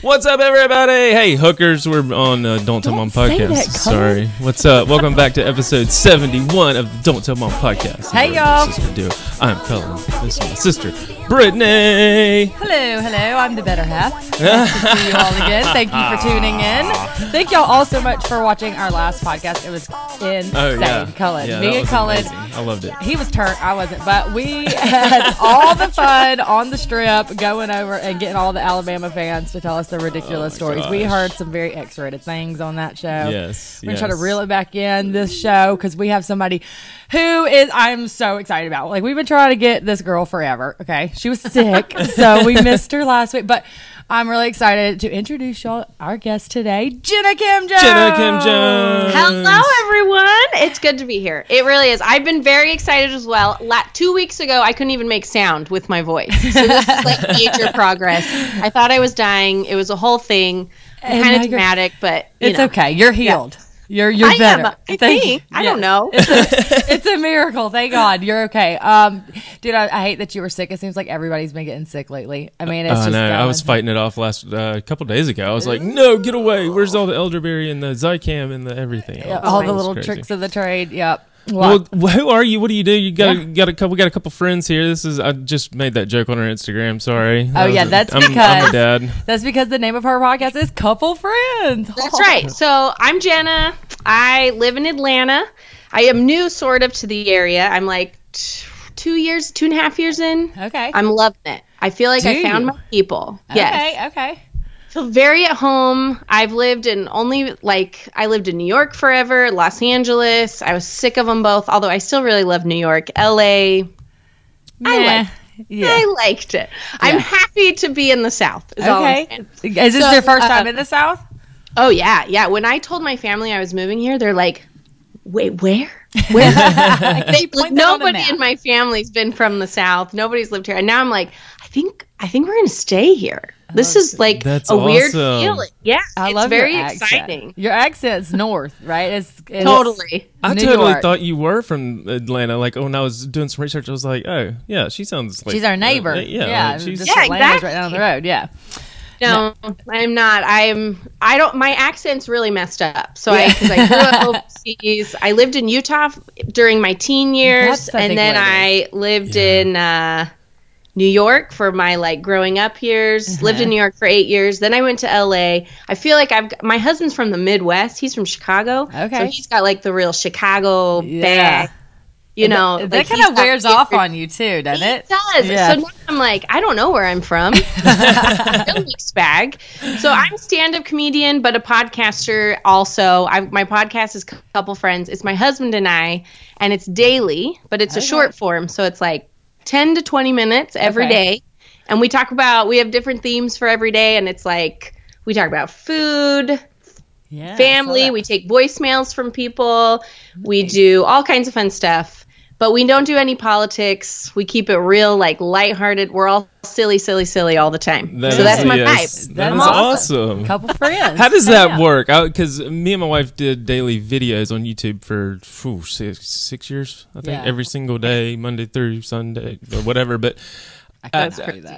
What's up, everybody? Hey, hookers, we're on Don't Tell Mom Podcast. Sorry. What's up? Welcome back to episode 71 of the Don't Tell Mom Podcast. Hey, y'all. I'm Cullen. This is my sister, Britany. Hello. I'm the better half. Nice to see you all again. Thank you for tuning in. Thank y'all all so much for watching our last podcast. It was insane. Oh, yeah. Cullen. Yeah, Me and Cullen. amazing. I loved it. He was turned. I wasn't. But we had all the fun on the strip going over and getting all the Alabama fans to tell us their ridiculous stories. gosh. We heard some very X-rated things on that show. Yes. We're going to try to reel it back in this show because we have somebody who I'm so excited about. Like, we've been trying to get this girl forever, okay? She was sick, so we missed her last week. But I'm really excited to introduce y'all our guest today, Jenna Kim Jones. Jenna Kim Jones. Hello, everyone. It's good to be here. It really is. I've been very excited as well. 2 weeks ago, I couldn't even make sound with my voice. So this is like major progress. I thought I was dying. It was a whole thing. Kind of dramatic, but it's okay. You're healed. Yeah. You're I better. Am. I think. I don't know. It's a miracle. Thank God. You're okay. Dude, I hate that you were sick. It seems like everybody's been getting sick lately. I mean, it's just I was fighting it off last couple days ago. I was like, no, get away. Where's all the elderberry and the Zicam and the everything? All the little tricks of the trade. Yep. Well, who are you? What do you do? We got a couple friends here. I just made that joke on our Instagram. Sorry. I'm a dad. That's because the name of our podcast is Couple Friends. That's right. So I'm Jenna. I live in Atlanta. I am new sort of to the area. I'm like 2.5 years in. Okay. I'm loving it. I feel like I found my people. Yes. Okay. Feel very at home. I've lived in I lived in New York forever, Los Angeles. I was sick of them both, although I still really love New York. LA. I liked it. Yeah. I'm happy to be in the South. Okay. Is this your first time in the South? Oh, yeah. Yeah. When I told my family I was moving here, they're like, wait, where? Nobody in my family's been from the South. Nobody's lived here. And now I'm like, I think we're going to stay here. This is like weird feeling. Yeah, it's very exciting. Your accent's north, right? It's totally. I totally thought you were from Atlanta. Like when I was doing some research, I was like, oh yeah, she sounds like she's our neighbor. She's Atlanta's right down the road. Yeah. No, I'm not. I don't. My accent's really messed up. So because I grew up overseas. I lived in Utah during my teen years, and then I lived in New York for my growing up years. Lived in New York for 8 years. Then I went to LA. I feel like my husband's from the Midwest. He's from Chicago. Okay. So he's got the real Chicago bag. You know, that kind of wears off on you too, doesn't it? It does. Yeah. So now I'm like, I don't know where I'm from. Real mixed bag. So I'm a stand-up comedian, but a podcaster also. My podcast is Couple Friends. It's my husband and I, and it's daily, but it's a short form. So it's 10 to 20 minutes every day. And we have different themes for every day. And it's we talk about food, family. We take voicemails from people. We do all kinds of fun stuff. But we don't do any politics. We keep it real, lighthearted. We're all silly all the time. That's my vibe. That is awesome. Couple friends. How does that work? Because me and my wife did daily videos on YouTube for 6 years, I think, every single day, Monday through Sunday, or whatever. But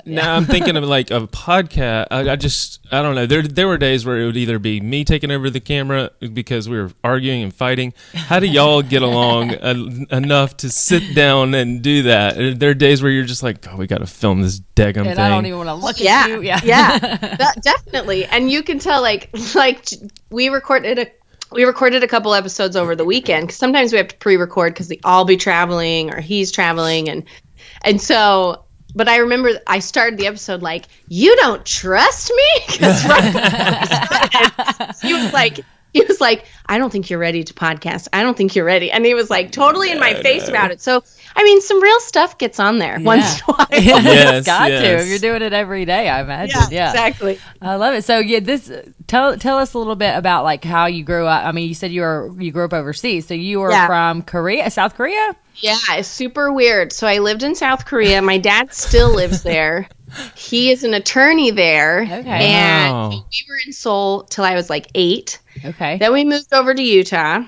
now I'm thinking of a podcast. I don't know. There were days where it would either be me taking over the camera because we were arguing and fighting. How do y'all get along enough to sit down and do that? There are days where you're just like, oh, we got to film this daggum thing. I don't even want to look at you. Yeah, definitely. And you can tell, we recorded a couple episodes over the weekend because sometimes we have to pre-record because I'll be traveling or he's traveling, and so. But I remember I started the episode you don't trust me? Because right before we started, he was like, I don't think you're ready to podcast. I don't think you're ready. And he was totally in my face about it. So, I mean, some real stuff gets on there once in a while. It's got to. If you're doing it every day, I imagine. Yeah, exactly. I love it. So, tell us a little bit about how you grew up. I mean, you said you grew up overseas. So you were from Korea, South Korea? Yeah, it's super weird. So I lived in South Korea. My dad still lives there. He is an attorney there. Okay. And we were in Seoul till I was 8. Okay. Then we moved over to Utah.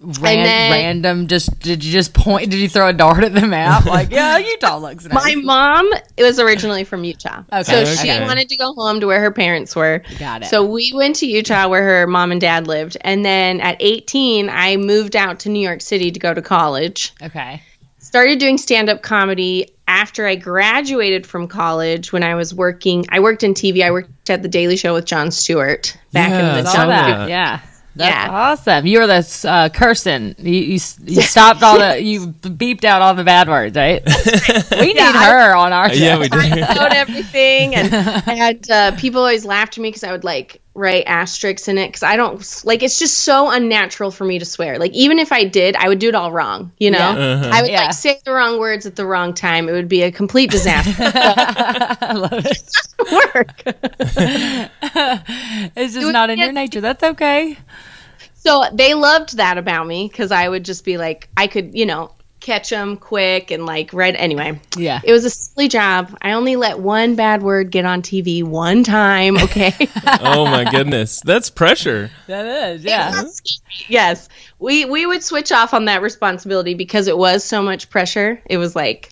Random, did you just point? Did you throw a dart at the map? Like, yeah, Utah looks nice. My mom was originally from Utah. Okay. So she wanted to go home to where her parents were. Got it. So we went to Utah where her mom and dad lived. And then at 18, I moved out to New York City to go to college. Okay. Started doing stand-up comedy after I graduated from college. When I was working, I worked in TV. I worked at The Daily Show with Jon Stewart back in the Jon. Yeah. That's awesome. You were the person. You stopped all the, you beeped out all the bad words, right? We need her on our show. Yeah, we do. I wrote everything, and people always laughed at me because I would like write asterisks in it because I don't like. It's just so unnatural for me to swear. Like even if I did, I would do it all wrong. You know, I would like say the wrong words at the wrong time. It would be a complete disaster. I love it. It doesn't work. It's just not in your nature. That's okay. So they loved that about me because I would just be like, I could, catch them quick and like right. Anyway, yeah, it was a silly job. I only let one bad word get on TV one time. Okay. Oh my goodness, that's pressure. That is, yeah. Yes, we would switch off on that responsibility because it was so much pressure. It was like,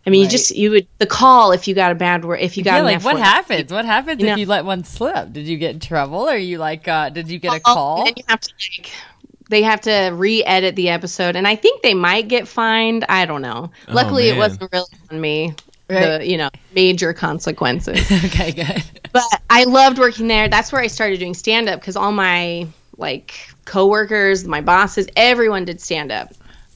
I mean, you would the call if you got a bad word, if you got an F what word. happens? What happens if you let one slip? Did you get in trouble, or you like? Did you get a call? Then you have to they have to re-edit the episode, and I think they might get fined. I don't know. Luckily, it wasn't really on me. Right. The major consequences. Okay, good. But I loved working there. That's where I started doing stand-up because all my coworkers, my bosses, everyone did stand-up.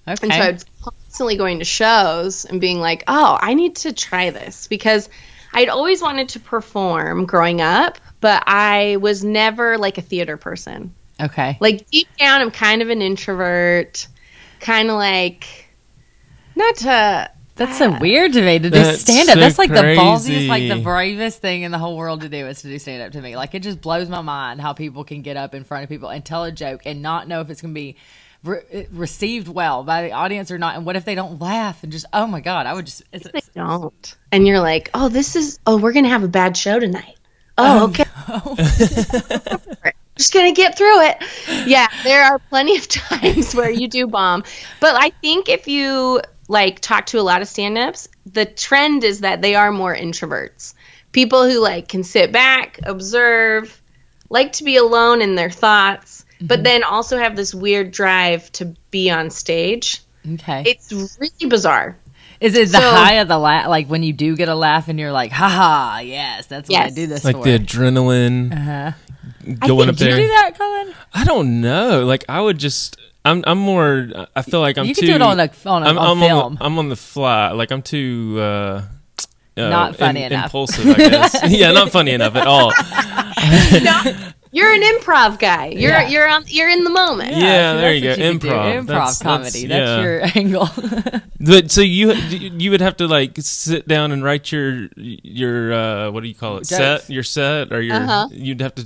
Okay. And so I was constantly going to shows and being like, oh, I need to try this because I'd always wanted to perform growing up, but I was never like a theater person. Okay. Like deep down, I'm kind of an introvert, kind of like not to. That's so weird to me to do stand up. So that's like crazy. The ballsiest, like the bravest thing in the whole world to do is to do stand up to me. Like it just blows my mind how people can get up in front of people and tell a joke and not know if it's going to be received well by the audience or not. And what if they don't laugh and just, oh my God, I would just. They don't. And you're like, we're going to have a bad show tonight. Oh, okay. No. Just gonna get through it. Yeah, there are plenty of times where you do bomb, but I think if you talk to a lot of stand-ups, the trend is that they are more introverts, people who can sit back, observe, like to be alone in their thoughts, but then also have this weird drive to be on stage. Okay, it's really bizarre. Is it the high of the laugh? Like when you do get a laugh and you're like, haha, yes, that's what I do this for. Like the adrenaline. Uh-huh. Going up there. Did you do that, Cullen? I don't know. Like I would just. I'm more. I feel like I'm too. You can do it on film. I'm on the fly. Like I'm too. Not funny enough. Impulsive, I guess. Yeah, not funny enough at all. No, you're an improv guy. You're in the moment. Yeah, there you go. Improv. Improv comedy. That's your angle. But so you would have to sit down and write your what do you call it? Jokes. Your set or your you'd have to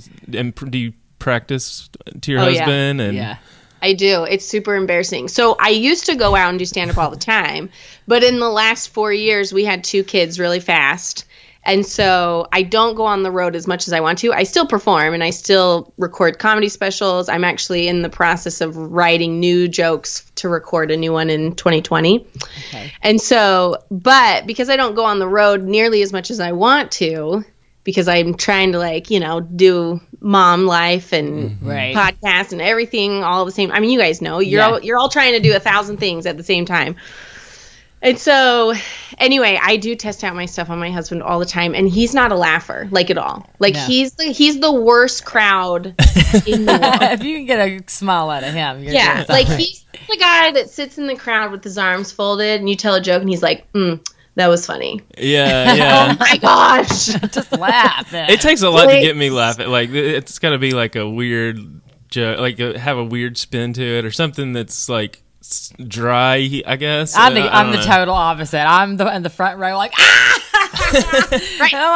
do you practice to your husband and yeah. I do. It's super embarrassing. So I used to go out and do stand-up all the time, but in the last 4 years we had 2 kids really fast. And so I don't go on the road as much as I want to. I still perform and I still record comedy specials. I'm actually in the process of writing new jokes to record a new one in 2020. Okay. And so, but because I don't go on the road nearly as much as I want to, because I'm trying to do mom life and podcast and everything all the same. I mean, you guys know you're all trying to do 1,000 things at the same time. And so, anyway, I do test out my stuff on my husband all the time, and he's not a laugher, at all. He's the worst crowd in the world. If you can get a smile out of him, you're he's the guy that sits in the crowd with his arms folded, and you tell a joke, and he's like, that was funny. Yeah. Oh my gosh. Just laugh. It takes a lot to get me laughing. It's got to be a weird joke, have a weird spin to it or something that's dry, I guess. I'm the total opposite. I'm in the front row, right.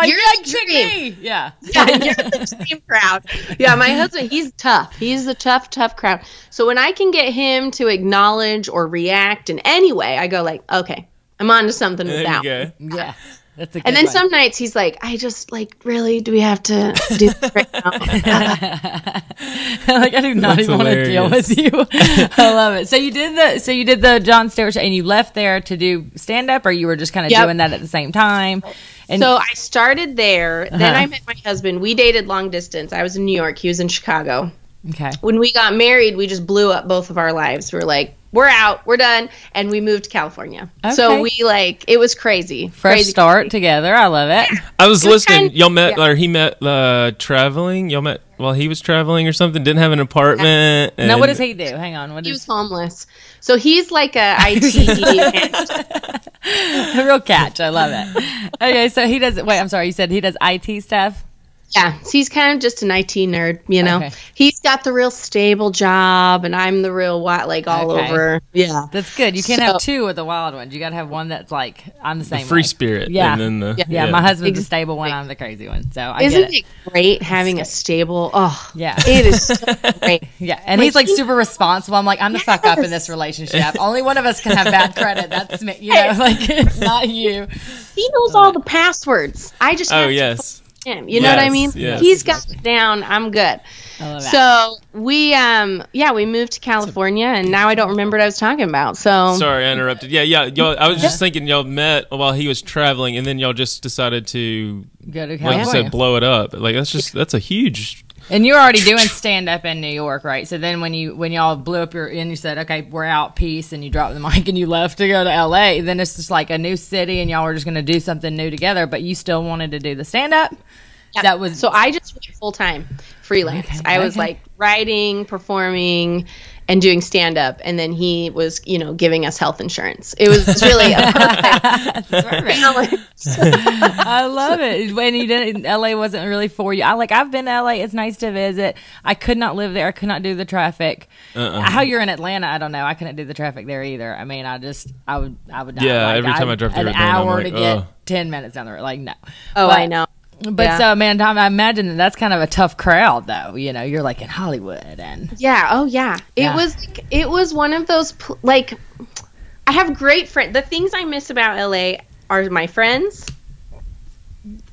You're me. Yeah, you're the same crowd. Yeah, my husband, he's tough. He's the tough crowd. So when I can get him to acknowledge or react in any way, I go okay, I'm on to something with that. Yeah. That's a good and then one. some nights he's like, I just like, really, do we have to do this right now? Like, I do not even want to deal with you. I love it. So you did the Jon Stewart show, and you left there to do stand up, or you were just kind of doing that at the same time? And so I started there. Then I met my husband. We dated long distance. I was in New York. He was in Chicago. Okay. When we got married, we just blew up both of our lives. We were like, we're out, we're done, and we moved to California. Okay. So we it was crazy. Fresh start together. I love it. I was listening. Y'all met, or he met traveling. Y'all met while he was traveling or something. Didn't have an apartment. Now, what does he do? Hang on. He was homeless. So he's like a IT. A real catch. I love it. Okay, so he does. Wait, I'm sorry. You said he does IT stuff. Yeah, so he's kind of just an IT nerd, you know. Okay. He's got the real stable job, and I'm the real all over. Yeah, that's good. You can't have two of the wild ones. You got to have one that's like, I'm the same. The free spirit. Yeah, and then my husband's the stable one. I'm the crazy one. So isn't it great having a stable? Oh, yeah, it is so great. Yeah, and he's like super responsible. I'm like, I'm the fuck up in this relationship. Only one of us can have bad credit. That's me. You know, like it's not you. He knows all the passwords. I just have to him. You know what I mean? Yes. He's got it down. I'm good. I love that. So we we moved to California, and now I don't remember what I was talking about. So sorry, I interrupted. Yeah. Y'all, I was just thinking y'all met while he was traveling, and then y'all just decided to go to California. Like you said, blow it up. Like that's a huge. And you were already doing stand up in New York, right? So then when y'all blew up and you said, okay, we're out, peace, and you dropped the mic and you left to go to LA, then it's just like a new city and y'all were just going to do something new together, but you still wanted to do the stand up. Yeah. So I just went full time freelance. Okay, I was like writing, performing, and doing stand up, and then he was, giving us health insurance. It was really a perfect balance. I love it. When you didn't, LA wasn't really for you. I've been to LA. It's nice to visit. I could not live there. I could not do the traffic. How you're in Atlanta, I don't know. I couldn't do the traffic there either. I mean, I would die. Yeah, every time I drove through an Atlanta, hour I'm like, to get 10 minutes down the road. Like, no. Oh, I know. But so, man, I imagine that's kind of a tough crowd, though. You're like in Hollywood, and it was one of those I have great friends. The things I miss about LA are my friends.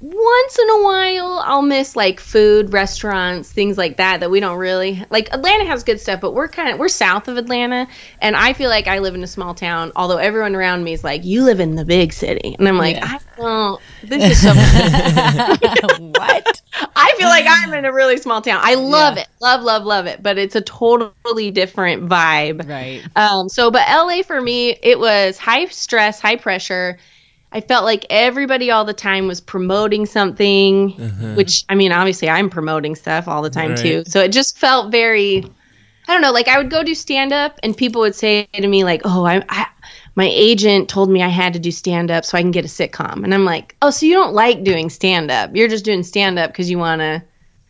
Once in a while, I'll miss like food, restaurants, things like that we don't really like. Atlanta has good stuff, but we're south of Atlanta, and I feel like I live in a small town. Although everyone around me is like, "You live in the big city," and I'm like, "I don't." This is so. What? I feel like I'm in a really small town. I love it, love it, but it's a totally different vibe. Right. But LA for me, it was high stress, high pressure. I felt like everybody all the time was promoting something, which, I mean, obviously I'm promoting stuff all the time too. So it just felt very, I don't know, like I would go do stand-up and people would say to me like, oh, my agent told me I had to do stand-up so I can get a sitcom. And I'm like, oh, so you don't like doing stand-up. You're just doing stand-up because you want to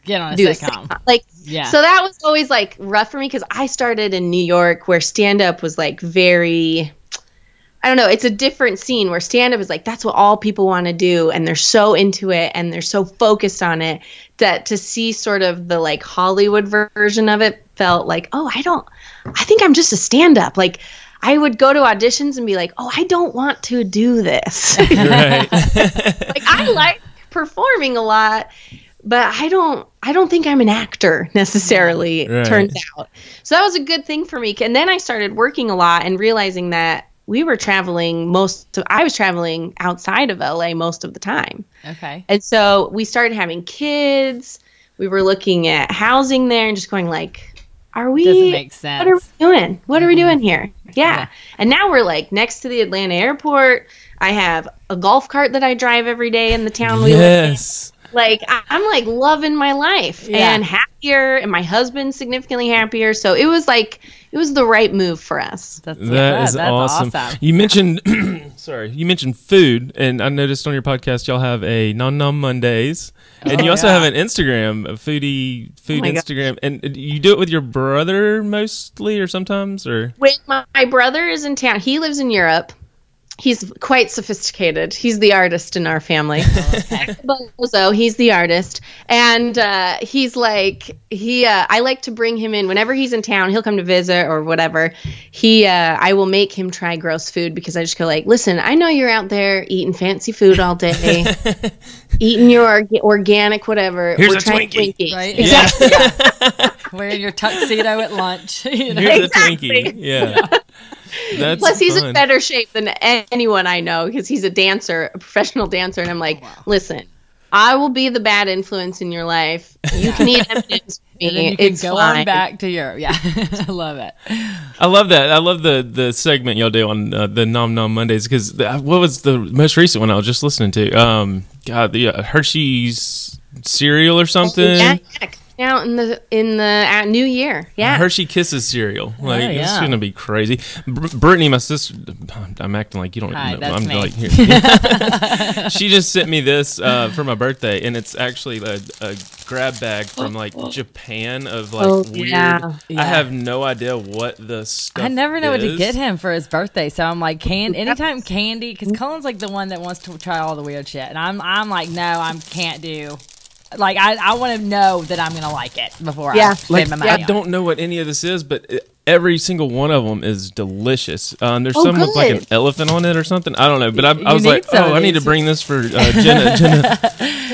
get on a sitcom. Like, so that was always like rough for me because I started in New York where stand-up was like very... I don't know. It's a different scene where stand-up is like, that's what all people want to do. And they're so into it and they're so focused on it that to see sort of the like Hollywood version of it felt like, oh, I think I'm just a stand-up. Like I would go to auditions and be like, oh, I don't want to do this. Right. Like I like performing a lot, but I don't think I'm an actor necessarily, turns out. So that was a good thing for me. And then I started working a lot and realizing that I was traveling outside of LA most of the time. Okay. And so we started having kids. We were looking at housing there and just going like, doesn't make sense. What are we doing? What are we doing here? Yeah. And now we're like next to the Atlanta airport. I have a golf cart that I drive every day in the town we live in. Like I'm like loving my life and happier, and my husband's significantly happier. So it was the right move for us. That's awesome. You mentioned you mentioned food, and I noticed on your podcast y'all have a Nom Mondays, and you also have an Instagram, a food Instagram, gosh. And you do it with your brother mostly, or sometimes, or when my brother is in town. He lives in Europe. He's quite sophisticated. He's the artist in our family. Bozo, he's the artist. And he's like, I like to bring him in whenever he's in town. He'll come to visit or whatever. I will make him try gross food because I just go like, listen, I know you're out there eating fancy food all day, eating your organic whatever. Here's a Twinkie. Right? Exactly. Yeah. Wearing your tuxedo at lunch. You know? Here's a Twinkie. Yeah. That's Plus, he's fun. in better shape than anyone I know because he's a dancer, a professional dancer. And I'm like, listen, I will be the bad influence in your life. You can eat M&Ms with me. And then you can it's go fine. on back to your, I love it. I love that. I love the segment y'all do on the Nom Nom Mondays because what was the most recent one I was just listening to? God, the Hershey's cereal or something. Yeah, out in the new year. Yeah, Hershey Kisses cereal. Like yeah. It's gonna be crazy. Britany, my sister, I'm acting like you don't Hi, know. that's I'm me. like here. She just sent me this for my birthday, and it's actually a grab bag from like Japan of like weird. Yeah. I have no idea what the stuff. I never know what to is. get him for his birthday, so I'm like, anytime candy, because Cullen's like the one that wants to try all the weird shit, and I'm like, no, I can't do. Like I want to know that I'm gonna like it before I spend my money. I don't know what any of this is, but every single one of them is delicious. There's some with like an good. elephant on it or something. I don't know, but I was need like, some of I need to these. bring this for Jenna.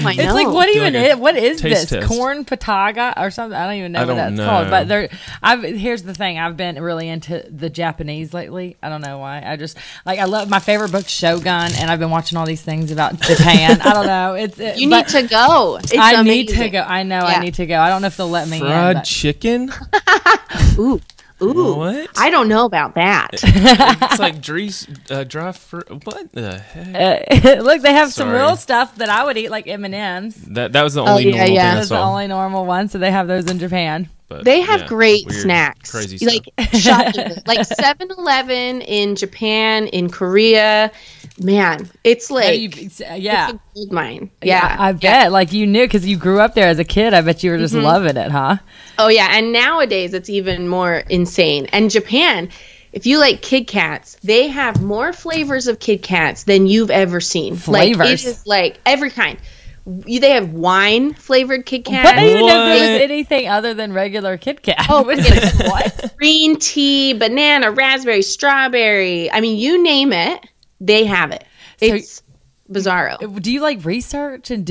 I It's know. like what Do even like a is what is taste this test. corn pataga or something? I don't even know I what don't that's know. called. But here's the thing: I've been really into the Japanese lately. I don't know why. I just like I love my favorite book, Shogun, and I've been watching all these things about Japan. I don't know. You need to go. It's I amazing. need to go. I know I need to go. I don't know if they'll let me in. Fried but- chicken? Ooh. What? I don't know about that. It's like dry fruit. What the heck? Look, they have some Sorry. real stuff that I would eat, like M&Ms. That was the only normal thing I That's the saw. only normal one, so they have those in Japan. But, They have yeah, great weird, snacks. Crazy like stuff. shopping, like 7-Eleven in Japan, in Korea. Man, it's like it's a gold mine. Yeah, I bet. Like you knew because you grew up there as a kid. I bet you were just loving it, huh? Oh yeah, and nowadays it's even more insane. And Japan, if you like Kit Kats, they have more flavors of Kit Kats than you've ever seen. Flavors? Like it is like every kind. They have wine flavored Kit Kat. But I didn't even know if there was What? anything other than regular Kit Kat. Oh, what? Green tea, banana, raspberry, strawberry. I mean, you name it, they have it. It's bizarro. Do you like research and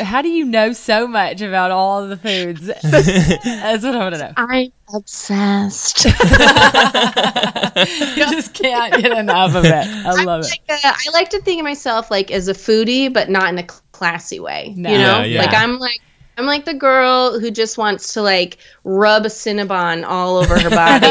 how do you know so much about all of the foods? That's what I want to know. I'm obsessed. You just can't get enough of it. I love it. I like to think of myself like as a foodie, but not in a classy way. No. You know, Yeah. like I'm like the girl who just wants to like rub a Cinnabon all over her body,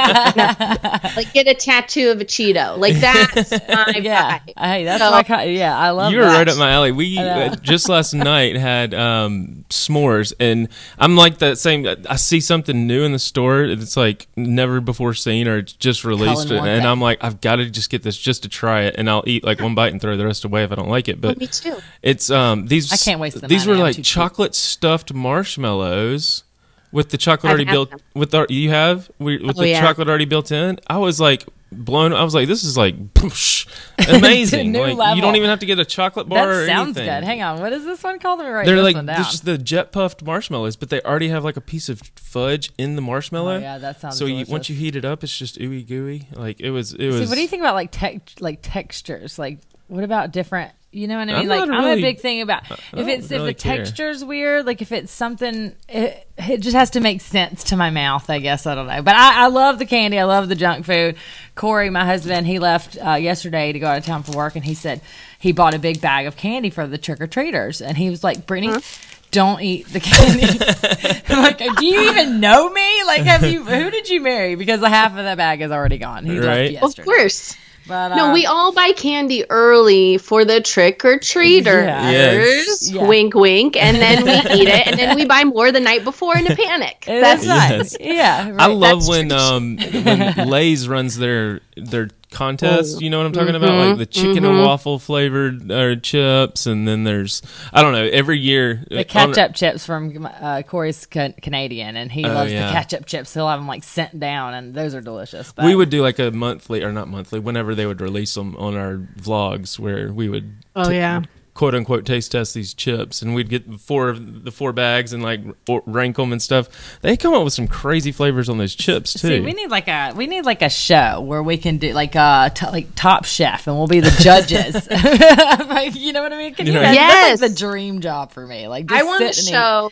like get a tattoo of a Cheeto. Like that's my Yeah. vibe. Hey, that's So- my kind. Yeah, I love You were that. right up my alley. We just last night had s'mores, and I'm like that same. I see something new in the store, it's like never before seen, or it's just released, Cullen wants and it. I'm like, I've got to just get this just to try it, and I'll eat like one bite and throw the rest away if I don't like it. But Me too. it's these. I can't waste the These money. were I'm like too cheap. chocolate stuffed marshmallows with the chocolate I've already had built. them. With the you have with Oh, the yeah. chocolate already built in. I was like blown. I was like, this is like poosh, amazing. New Like level. you don't even have to get a chocolate bar or That sounds anything. good. Hang on. What is this one called? Let me write They're this like one down. just the jet puffed marshmallows, but they already have like a piece of fudge in the marshmallow. Oh, yeah, that sounds so delicious. once you heat it up, it's just ooey gooey. Like it was. See, what do you think about like textures? Like, what about different? You know what I mean? I'm I'm really- a big thing about don't if really the care. texture's weird, like if it's something, it just has to make sense to my mouth. I guess I don't know, but I love the candy. I love the junk food. Corey, my husband, he left yesterday to go out of town for work, and he said he bought a big bag of candy for the trick or treaters, and he was like, "Brittany, don't eat the candy." I'm like, "Do you even know me? Like, who did you marry? Because half of that bag is already gone." He Right. left Of yesterday. course. But, No, we all buy candy early for the trick or treaters. Yeah. Yes. Yeah. Wink, wink, and then we eat it, and then we buy more the night before in a panic. That's That's nice. Yeah, right. I love That's when Lay's runs their contest. You know what I'm talking about? Like the chicken and waffle flavored chips, and then there's, I don't know, every year the ketchup chips from Corey's Canadian, and he loves the ketchup chips. He'll have them like sent down, and those are delicious. But we would do like a monthly, or not monthly, whenever they would release them on our vlogs, where we would quote unquote taste test these chips, and we'd get four bags and like rank them and stuff. They come up with some crazy flavors on those chips too. See, we need like a show where we can do like Top Chef, and we'll be the judges. Like, you know what I mean? That's like the dream job for me. Like, just I want a show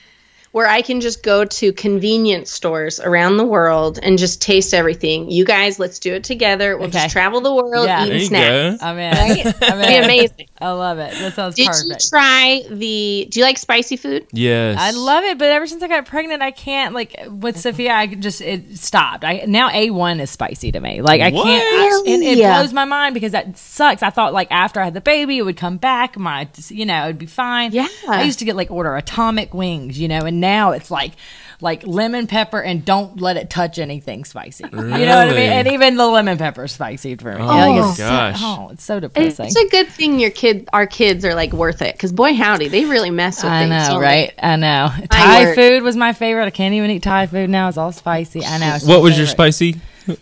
where I can just go to convenience stores around the world and just taste everything. You guys, let's do it together. We'll just travel the world, eating snacks. I'm in. Right? It'd be amazing. I love it. That sounds perfect. Did you try do you like spicy food? Yes. I love it, but ever since I got pregnant, I can't, like, with Sophia, it stopped. Now A1 is spicy to me. Like, I can't, it blows my mind because that sucks. I thought, like, after I had the baby, it would come back. It would be fine. Yeah. I used to get, like, order atomic wings, and now it's like lemon pepper, and don't let it touch anything spicy. Really? You know what I mean? And even the lemon pepper is spicy for me. Oh, gosh. It's so depressing. It's a good thing our kids are like worth it, because boy howdy, they really mess with things. I know, right? I know. Thai food was my favorite. I can't even eat Thai food now. It's all spicy. I know. What was your spicy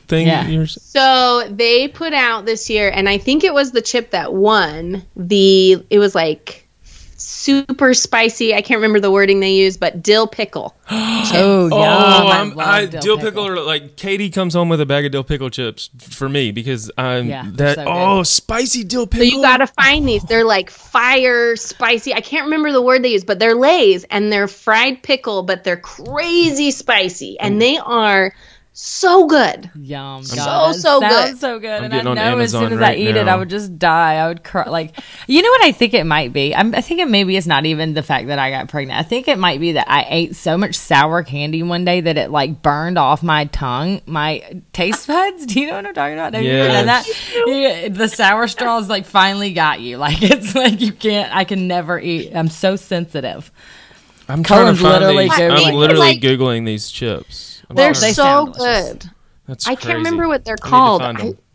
thing? Yeah. So they put out this year, and I think it was the chip that won. It was like super spicy. I can't remember the wording they used, but dill pickle. Dill pickle, or like Katie comes home with a bag of dill pickle chips for me, because spicy dill pickle. So you gotta find these. They're like fire spicy. I can't remember the word they use, but they're Lay's, and they're fried pickle, but they're crazy spicy, and they are so good. Yum. So good. good. So good. I'm And I know Amazon as soon as right I eat it, now. I would just die. I would cry. Like, you know what I think it might be? I think it maybe it's not even the fact that I got pregnant. I think it might be that I ate so much sour candy one day that it like burned off my tongue, my taste buds. Do you know what I'm talking about? Have you ever done that? Yeah, the sour straws like finally got you. Like, it's like I can never eat. I'm so sensitive. I'm trying to find literally these. Googling. I'm literally Googling these chips. They're so good. That's I crazy. can't remember what they're called.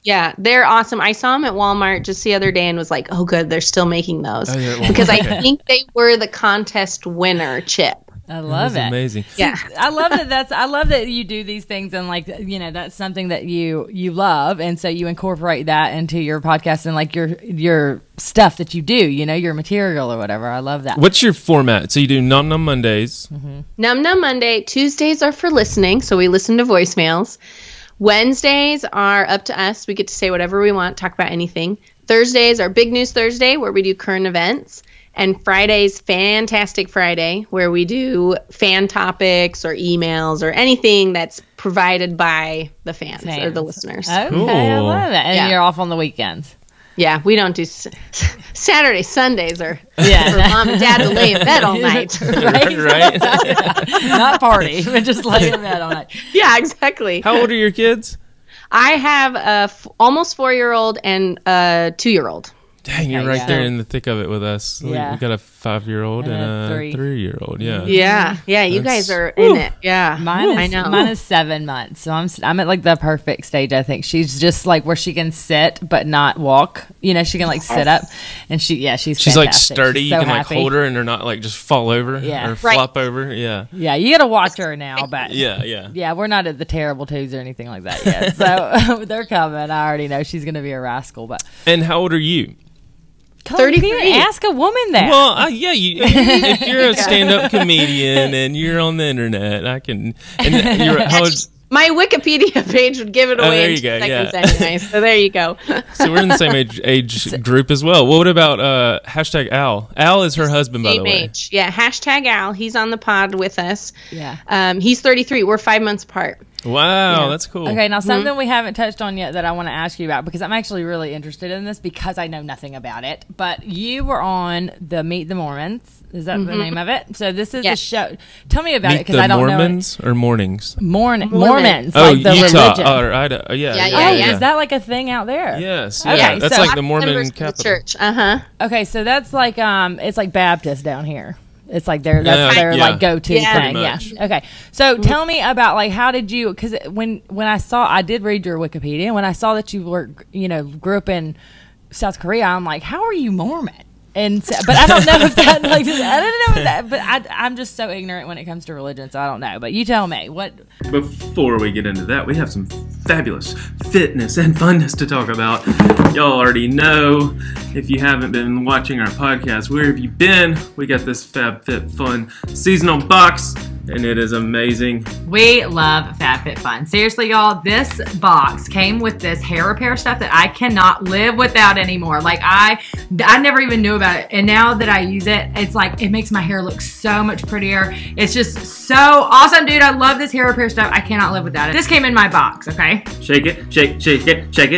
Yeah, they're awesome. I saw them at Walmart just the other day and was like, oh, good, they're still making those. Because I think they were the contest winner chip. I love it. Amazing. Yeah. I love that. I love that you do these things, and like, you know, that's something that you love, and so you incorporate that into your podcast and like your stuff that you do, you know, your material or whatever. I love that. What's your format? So you do Num Num Mondays. Mm-hmm. Num Num Monday. Tuesdays are for listening, so we listen to voicemails. Wednesdays are up to us. We get to say whatever we want, talk about anything. Thursdays are Big News Thursday, where we do current events. And Friday's Fantastic Friday, where we do fan topics or emails or anything that's provided by the fans. Or the listeners. Okay, Cool. I love it. And you're off on the weekends. Yeah, we don't do Saturday, Sundays are for mom and dad to lay in bed all night. Right? Not party, but just lay in bed all night. Yeah, exactly. How old are your kids? I have a almost 4-year-old and a 2-year-old. Dang, you're right there in the thick of it with us. Yeah. We got a 5-year-old and a 3-year-old. Yeah. Yeah. You guys are in it. Yeah. Mine is 7 months, so I'm at like the perfect stage. I think she's just like where she can sit but not walk. You know, she can like sit up, and she's fantastic. Like sturdy. She's you so can like happy. hold her and they're not like just fall over or flop over. Yeah. Yeah, you got to watch her now, but yeah. We're not at the terrible twos or anything like that yet. So they're coming. I already know she's gonna be a rascal. But and how old are you? 33. Ask a woman that. Well, if you're a stand-up comedian and you're on the internet, I can. And you're my Wikipedia page would give it away. There in you go. 2 seconds anyway, so there you go. So we're in the same age group as well. What about hashtag Al? Al is her husband, by the way. Age. Yeah, hashtag Al. He's on the pod with us. Yeah. He's 33. We're 5 months apart. Wow, that's cool. Okay, now something we haven't touched on yet that I want to ask you about, because I'm actually really interested in this because I know nothing about it. But you were on the Meet the Mormons. Is that the name of it? So this is a show. Tell me about it, because I don't know. Mormons or mornings? Mormons. Oh, like the Utah. religion. Or Idaho. Yeah. Is that like a thing out there? Yes. Okay, Yeah. That's so like the Mormon capital. Church. Okay, so that's like it's like Baptist down here. It's like their like go-to thing. Yeah. Okay. So tell me about like how did you? Because when I did read your Wikipedia, and when I saw that you were grew up in South Korea, I'm like, how are you Mormon? And so, but I don't know if that like I don't know if that. But I'm just so ignorant when it comes to religion, so I don't know. But you tell me what. Before we get into that, we have some fabulous fitness and funness to talk about. Y'all already know, if you haven't been watching our podcast, where have you been? We got this FabFitFun seasonal box, and it is amazing. We love FabFitFun. Seriously, y'all, this box came with this hair repair stuff that I cannot live without anymore. Like, I never even knew about it, and now that I use it, it's like, it makes my hair look so much prettier. It's just so awesome, dude. I love this hair repair stuff. I cannot live without it. This came in my box, okay? Shake it, shake it, shake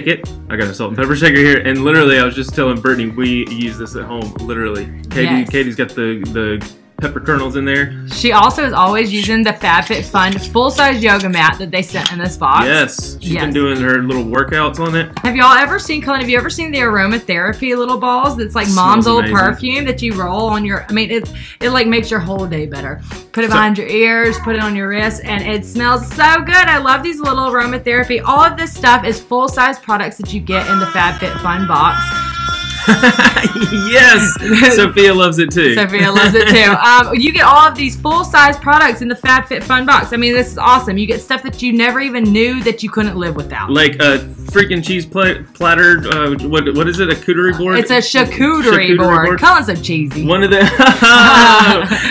it. I got a salt and pepper shaker here, and literally, I was just telling Britany, we use this at home, literally. Katie's got the pepper kernels in there. She also is always using the FabFitFun full-size yoga mat that they sent in this box. Yes, she's been doing her little workouts on it. Have y'all ever seen, Cullen, have you ever seen the aromatherapy little balls that's like mom's old perfume that you roll on your, I mean, it like makes your whole day better. Put it behind your ears, put it on your wrist, and it smells so good. I love these little aromatherapy. All of this stuff is full-size products that you get in the FabFitFun box. Yes, Sophia loves it too. Sophia loves it too. You get all of these full-size products in the FabFitFun box. I mean, this is awesome. You get stuff that you never even knew that you couldn't live without. Like a freaking cheese platter. What is it? A cootery board? It's a charcuterie board. Cullen's so cheesy. One of the.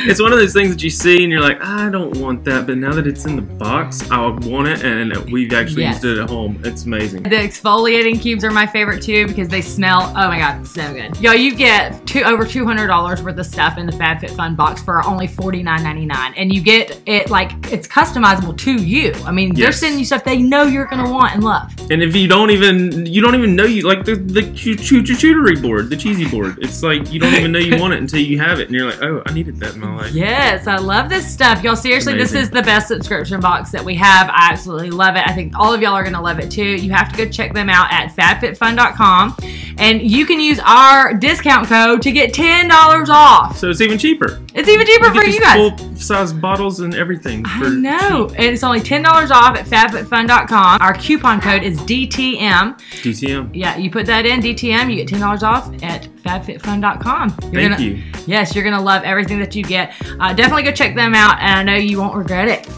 It's one of those things that you see and you're like, I don't want that, but now that it's in the box, I want it, and we've actually used it at home. It's amazing. The exfoliating cubes are my favorite too because they smell. Oh my god. So good. Yo, you get over $200 worth of stuff in the FabFitFun box for only $49.99, and you get it like it's customizable to you. I mean, they're sending you stuff they know you're gonna want and love. And if you don't even know you like the charcuterie board, the cheesy board. It's like you don't even know you want it until you have it, and you're like, oh, I needed that in my life. Yes, I love this stuff, y'all. Seriously, this is the best subscription box that we have. I absolutely love it. I think all of y'all are gonna love it too. You have to go check them out at FabFitFun.com, and you can use our discount code to get $10 off. So it's even cheaper. It's even cheaper for you guys. Full-size bottles and everything. I know. And it's only $10 off at FabFitFun.com. Our coupon code is DTM. DTM. Yeah, you put that in, DTM, you get $10 off at FabFitFun.com. Thank you. Yes, you're going to love everything that you get. Definitely go check them out, and I know you won't regret it.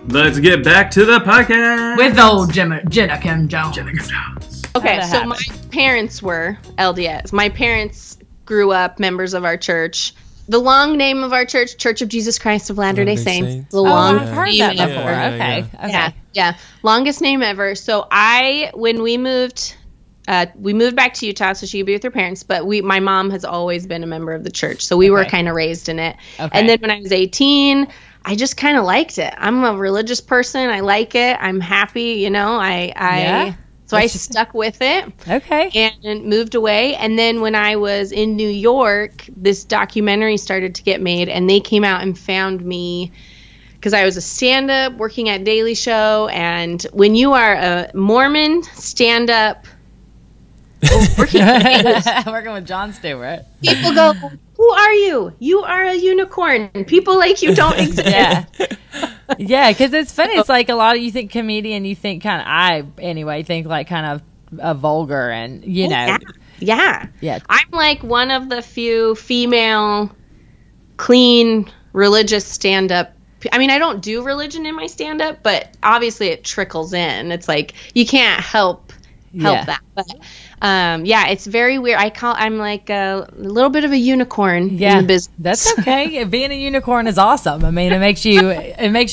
Let's get back to the podcast. With old Jenna Kim Jones. Jenna Kim Jones. Okay, so my parents were LDS. My parents grew up members of our church. The long name of our church, Church of Jesus Christ of Latter-day Saints. The long I've heard that before. Okay. Yeah. Longest name ever. So when we moved back to Utah so she could be with her parents, but my mom has always been a member of the church. So we were kind of raised in it. Okay. And then when I was 18, I just kind of liked it. I'm a religious person. I like it. I'm happy, So I stuck with it. Okay. And moved away. And then when I was in New York, this documentary started to get made, and they came out and found me because I was a stand-up working at Daily Show. And when you are a Mormon stand-up working with Jon Stewart, people go, who are you? You are a unicorn. People like you don't exist. Yeah, because it's funny. It's like a lot of you think comedian, you think kind of, think like kind of vulgar and, Yeah. I'm like one of the few female, clean, religious stand-up. I mean, I don't do religion in my stand-up, but obviously it trickles in. It's like you can't help that. But it's very weird. I'm like a little bit of a unicorn in the business. That's okay. Being a unicorn is awesome. I mean, it makes you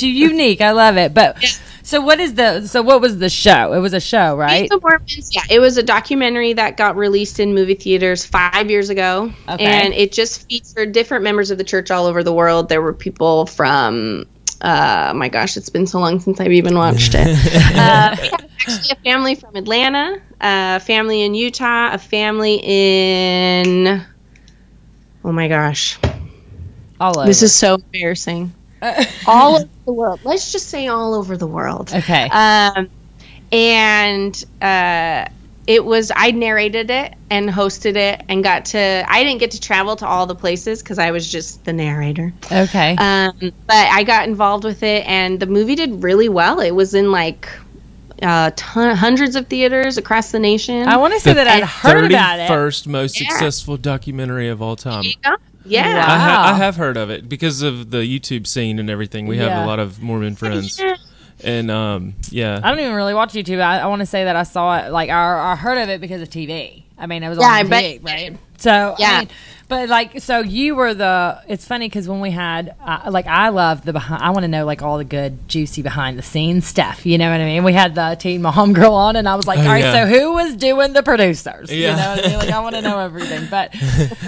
unique. I love it. But so what was the show? It was a show, right? The Mormons, it was a documentary that got released in movie theaters 5 years ago. Okay. And it just featured different members of the church all over the world. There were people from my gosh, it's been so long since I've even watched it. We have actually a family from Atlanta, a family in Utah, a family in, oh my gosh. All over. This is so embarrassing. All over the world. Let's just say all over the world. Okay. I narrated it and hosted it and I didn't get to travel to all the places because I was just the narrator. Okay. But I got involved with it, and the movie did really well. It was in like hundreds of theaters across the nation. I want to say that I'd heard about it. 31st most successful documentary of all time. Yeah. Wow. I have heard of it because of the YouTube scene and everything. We have a lot of Mormon friends. And yeah, I don't even really watch YouTube. I want to say that I saw it, like I heard of it because of TV. I mean, it was on TV, right? So yeah, I mean, but like, so you were it's funny because when we had like, I love I want to know like all the good juicy behind the scenes stuff. You know what I mean? We had the Teen Mom Girl on, and I was like, all right, so who was doing the producers? Yeah. You know what I mean? Like, I want to know everything. But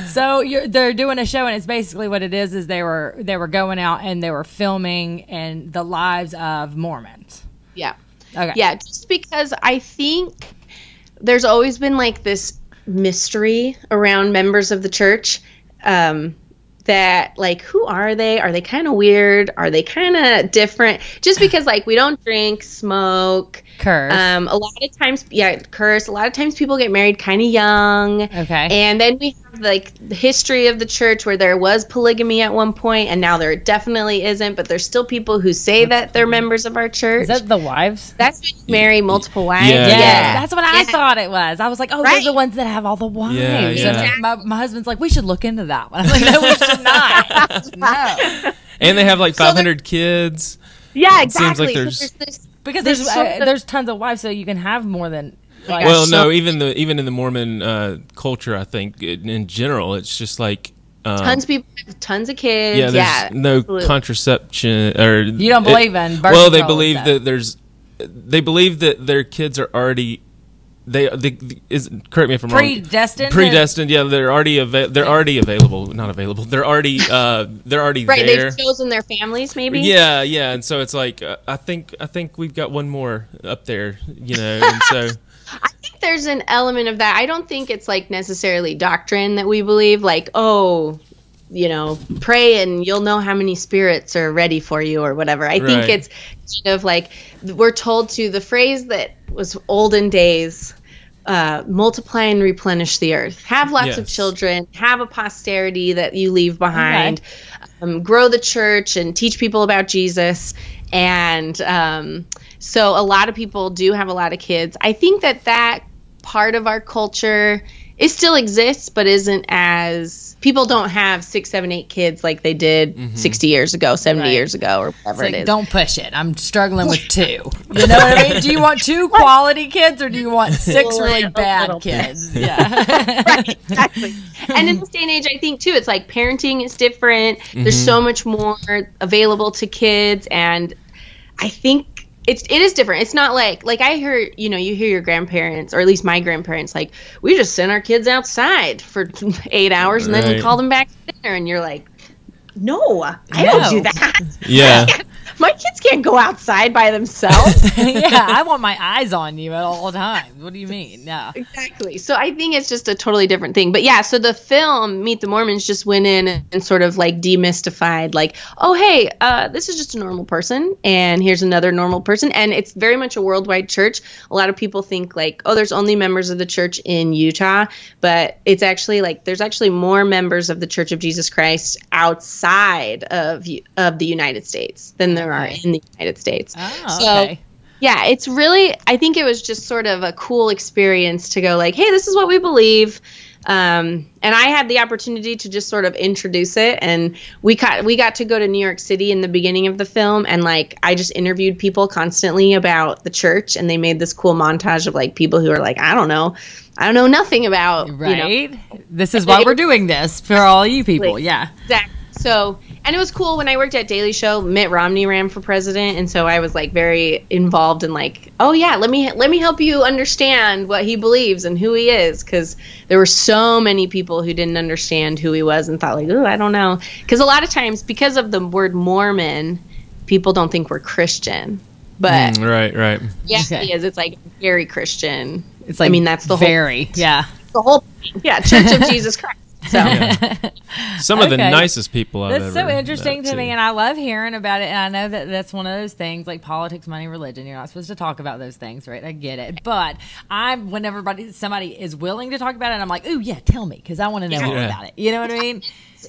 so they're doing a show, and it's basically what it is they were going out and they were filming and the lives of Mormons. Yeah. Okay. Yeah, just because I think there's always been like this mystery around members of the church, that like, who are they? Are they kind of weird? Are they kind of different? Just because like we don't drink, smoke, curse. A lot of times, curse. A lot of times people get married kind of young. Okay. And then we have like the history of the church where there was polygamy at one point, and now there definitely isn't, but there's still people who say that they're members of our church. Is that the wives? That's when you marry multiple wives. Yeah. That's what I thought it was. I was like, those are the ones that have all the wives. Yeah. And my husband's like, we should look into that one. I'm like, no, we should not. No. And they have like 500 kids. Yeah, It exactly. seems like Because there's tons of wives, so you can have more than. Like, well, no, even in the Mormon culture, I think in general, it's just like tons of people have tons of kids. Yeah, there's no contraception, or you don't believe in birth well, they control believe stuff. that they believe that their kids are already. Correct me if I'm wrong. Predestined. Yeah, they're already available. Not available. They're already right, there. They've chosen their families, maybe. Yeah, and so it's like I think we've got one more up there, and so. I think there's an element of that. I don't think it's like necessarily doctrine that we believe, like, pray and you'll know how many spirits are ready for you or whatever. I think it's kind of like we're told to, the phrase that was olden days, multiply and replenish the earth. Have lots of children. Have a posterity that you leave behind. Okay. Grow the church and teach people about Jesus. And so a lot of people do have a lot of kids. I think that part of our culture, it still exists, but isn't as... People don't have 6, 7, 8 kids like they did 60 years ago, 70 years ago, or whatever it is. Don't push it. I'm struggling with 2. You know what I mean? Do you want 2 quality kids, or do you want 6 really bad kids? Yeah. Right, exactly. And in this day and age, I think, too, it's like parenting is different. There's so much more available to kids, and I think it is different. It's not like I heard, you hear your grandparents, or at least my grandparents, like, we just sent our kids outside for 8 hours and then we call them back to dinner, and you're like, no, I don't do that. Yeah. My kids can't go outside by themselves. Yeah, I want my eyes on you at all times. What do you mean? No. Exactly. So I think it's just a totally different thing. But yeah, so the film Meet the Mormons just went in and sort of like demystified, like, oh, hey, this is just a normal person, and here's another normal person. And it's very much a worldwide church. A lot of people think like, oh, there's only members of the church in Utah. But it's actually like there's actually more members of the Church of Jesus Christ outside of the United States than there are in the United States. Oh, so, yeah, it's really, I think it was just sort of a cool experience to go like, hey, this is what we believe. And I had the opportunity to just sort of introduce it. And we got to go to New York City in the beginning of the film. And like, I just interviewed people constantly about the church. And they made this cool montage of like people who are like, I don't know nothing about. Right. This is why we're doing this for all you people. Yeah. Exactly. So, and it was cool when I worked at Daily Show, Mitt Romney ran for president. And so I was like very involved in like, oh yeah, let me help you understand what he believes and who he is. Cause there were so many people who didn't understand who he was and thought like, oh, I don't know. Cause a lot of times because of the word Mormon, people don't think we're Christian, but right. Yeah, it is. It's like very Christian. It's like, I mean, that's the very, whole, the whole, Church of Jesus Christ. So some of the nicest people I've That's ever so interesting met, to me, too. and I love hearing about it. And I know that that's one of those things like politics, money, religion. You're not supposed to talk about those things, right? I get it, but when somebody is willing to talk about it, I'm like, ooh, yeah, tell me, because I want to know more about it. You know what I mean?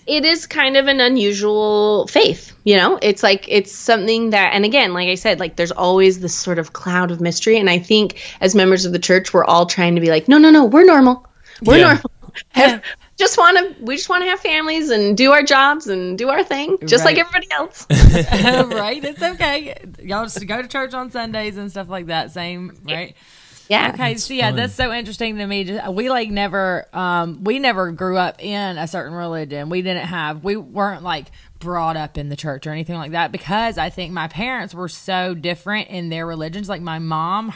It is kind of an unusual faith, you know? It's like, it's something that, and again, like I said, like there's always this sort of cloud of mystery. And I think as members of the church, we're all trying to be like, no, we're normal. We're normal. We just want to have families and do our jobs and do our thing, just like everybody else. Right? It's okay. Y'all just go to church on Sundays and stuff like that. Same, right? Yeah. Okay. So yeah, that's so interesting to me. We never grew up in a certain religion. We weren't like brought up in the church or anything like that, because I think my parents were so different in their religions. Like my mom,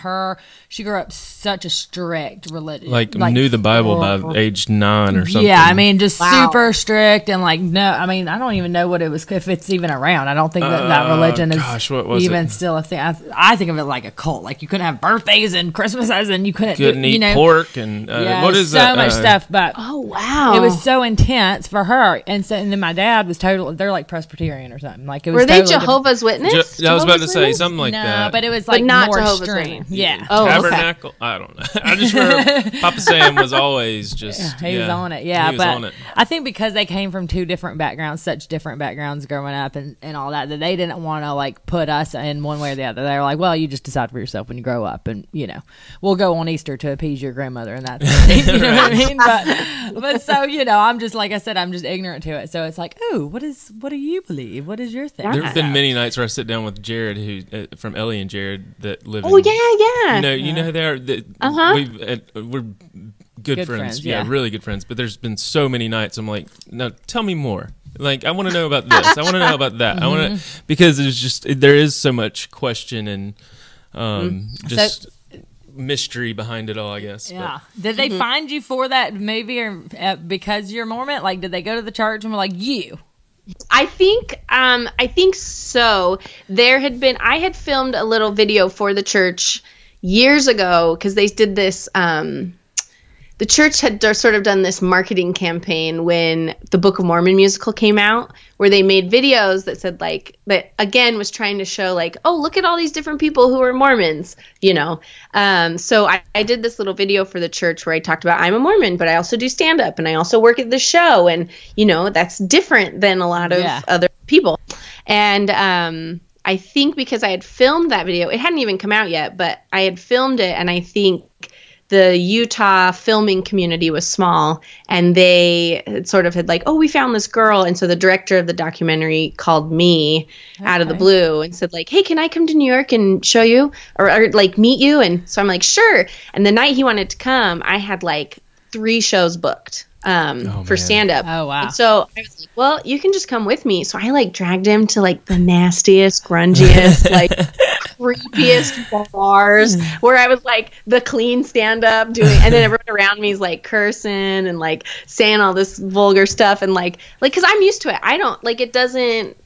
she grew up such a strict religion. Like knew the Bible by age 9 or something. Yeah, I mean, just super strict and like, no, I mean, I don't even know what it was, if it's even around. I don't think that religion is even still a thing. I think of it like a cult. Like you couldn't have birthdays and Christmases and you couldn't eat pork and what is so much stuff. But oh wow, it was so intense for her. And then my dad was they're like Presbyterian or something. Like it was. Were they Jehovah's Witness? I was about to say something like that. No, but it was like not more Jehovah's extreme. Witness. Yeah. Oh, Tabernacle. Okay. I don't know. I just remember Papa Sam was always just. He was on it. Yeah, but I think because they came from two different backgrounds, such different backgrounds growing up and all that they didn't want to like put us in one way or the other. They were like, well, you just decide for yourself when you grow up, and we'll go on Easter to appease your grandmother, and that's it. You know what I mean? But so I'm just, like I said, I'm just ignorant to it. So it's like, oh, what do you believe? What is your thing? There have been many nights where I sit down with Jared, who from Ellie and Jared, that live. Oh yeah. You know who they are. We're good friends. Yeah, really good friends. But there's been so many nights I'm like, no, tell me more. Like I want to know about this. I want to know about that. I want to, because there is so much question and mystery behind it all, I guess. Yeah. Did they find you for that movie or because you're Mormon? Like, did they go to the church and were like, you? I think so. I had filmed a little video for the church years ago because they did this. The church had sort of done this marketing campaign when the Book of Mormon musical came out, where they made videos that said like, that again was trying to show like, oh, look at all these different people who are Mormons, So I did this little video for the church where I talked about I'm a Mormon, but I also do stand up and I also work at the show. And, that's different than a lot of other people. And I think because I had filmed that video, it hadn't even come out yet, but I had filmed it, and I think the Utah filming community was small, and they sort of had like, oh, we found this girl. And so the director of the documentary called me out of the blue and said like, hey, can I come to New York and show you or like meet you? And so I'm like, sure. And the night he wanted to come, I had like 3 shows booked for stand-up. Oh, wow. And so I was like, well, you can just come with me. So I like dragged him to like the nastiest, grungiest, like creepiest bars where I was like the clean stand-up doing, and then everyone around me is like cursing and like saying all this vulgar stuff, and like because I'm used to it. I don't like, it doesn't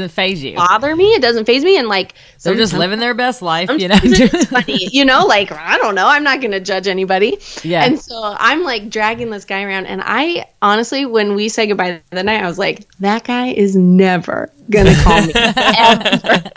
faze you, bother me. It doesn't faze me. And like they're just living their best life, It's funny, like I don't know, I'm not gonna judge anybody. Yeah. And so I'm like dragging this guy around, and I honestly, when we say goodbye that night, I was like, that guy is never gonna call me ever again.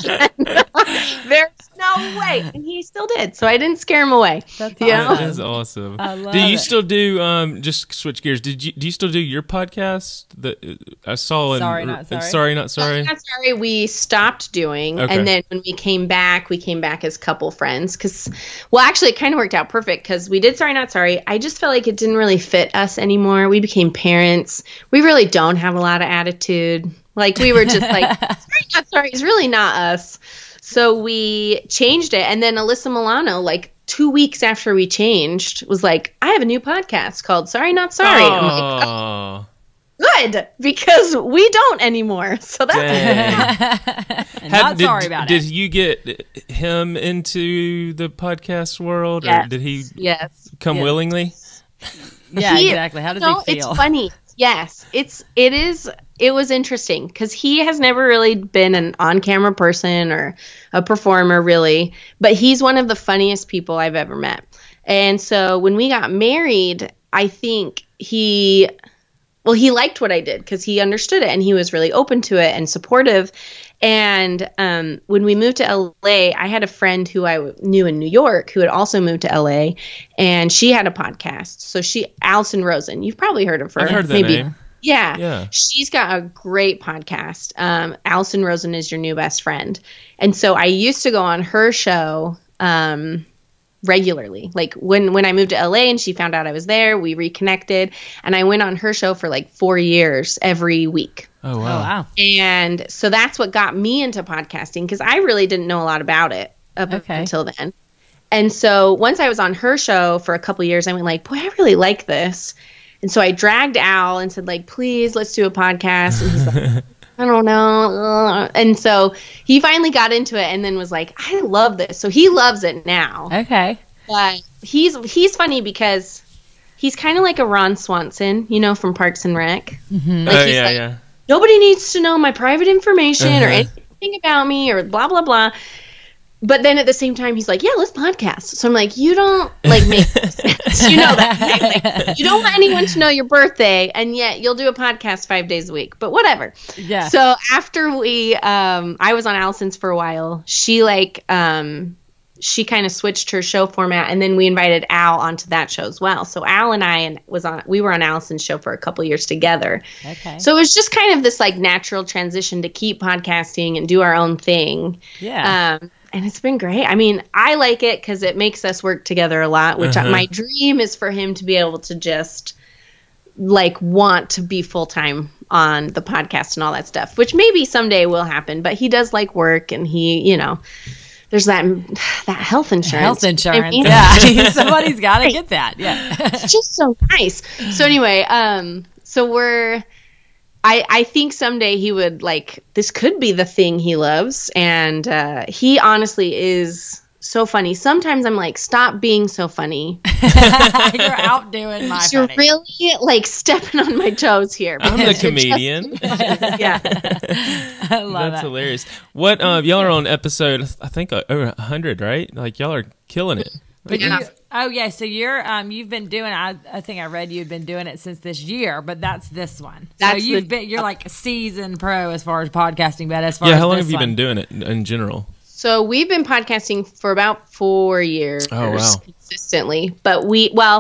There's no way. And he still did, so I didn't scare him away. That's That is awesome. I love do you it. still do just switch gears, do you still do your podcast that I saw in Sorry Not Sorry? Sorry Not Sorry? Not Sorry, we stopped doing. Okay. And then when we came back as couple friends, because actually it kind of worked out perfect, because we did Sorry Not Sorry. I just felt like it didn't really fit us anymore. We became parents. We really don't have a lot of attitude. Like we were just like, Sorry Not Sorry is really not us. So we changed it. And then Alyssa Milano, like 2 weeks after we changed, was like, I have a new podcast called Sorry Not Sorry. I'm like, oh, good, because we don't anymore. So that's sorry about it. Did you get him into the podcast world, yes. or did he come willingly? Yeah, exactly. How does he feel? It's funny. Yes, it was interesting because he has never really been an on-camera person or a performer, really, but he's one of the funniest people I've ever met. And so when we got married, I think he well, he liked what I did because he understood it and he was really open to it and supportive. And when we moved to LA, I had a friend who I knew in New York who had also moved to LA, and she had a podcast. So Allison Rosen, you've probably heard of her. I've heard that name. Yeah. She's got a great podcast. Allison Rosen is your new best friend. And so I used to go on her show regularly. Like when I moved to LA and she found out I was there, we reconnected, and I went on her show for like 4 years every week. Oh, wow. And so that's what got me into podcasting, because I really didn't know a lot about it up until then. And so once I was on her show for a couple of years, I went like, boy, I really like this. And so I dragged Al and said, like, please, let's do a podcast. And he's like, I don't know. And so he finally got into it and then was like, I love this. So he loves it now. Okay. But he's funny because he's kind of like a Ron Swanson, from Parks and Rec. Mm-hmm. Like nobody needs to know my private information or anything about me or blah, blah, blah. But then at the same time, he's like, yeah, let's podcast. So I'm like, you don't make sense. You know that. Like, you don't want anyone to know your birthday, and yet you'll do a podcast 5 days a week. But whatever. Yeah. So after I was on Allison's for a while, she she kind of switched her show format, and then we invited Al onto that show as well. So Al and I we were on Allison's show for a couple years together. Okay. So it was just kind of this like natural transition to keep podcasting and do our own thing. Yeah. And it's been great. I mean, I like it because it makes us work together a lot, which my dream is for him to be able to just like want to be full-time on the podcast and all that stuff, which maybe someday will happen, but he does like work, and he, there's that health insurance. Health insurance. I mean, yeah. Somebody's got to get that. Yeah. It's just so nice. So anyway, so I think someday he would this could be the thing he loves. And he honestly is so funny. Sometimes I'm like, stop being so funny. You're outdoing my You're funny. really stepping on my toes here. I'm the comedian. Yeah. I love That's it. hilarious. What y'all are on episode, I think over 100, right? Like y'all are killing it. But so you've been doing. I think I read you'd been doing it since this year, but that's this one. You're like a seasoned pro as far as podcasting, but as far as how long have you been doing it in general? So we've been podcasting for about 4 years consistently, but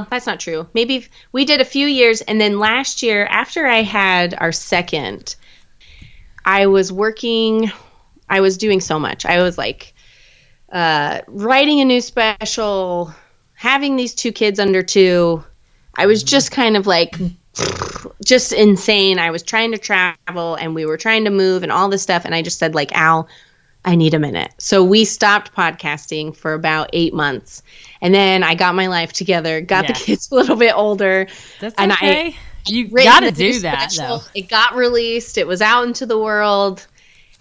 that's not true. Maybe we did a few years, and then last year after I had our second, I was doing so much. I was like writing a new special, having these 2 kids under 2. I was just kind of like just insane. I was trying to travel, and we were trying to move and all this stuff, and I just said like, Al, I need a minute. So we stopped podcasting for about 8 months, and then I got my life together, got the kids a little bit older. That's and okay. You got to do that though. It got released. It was out into the world.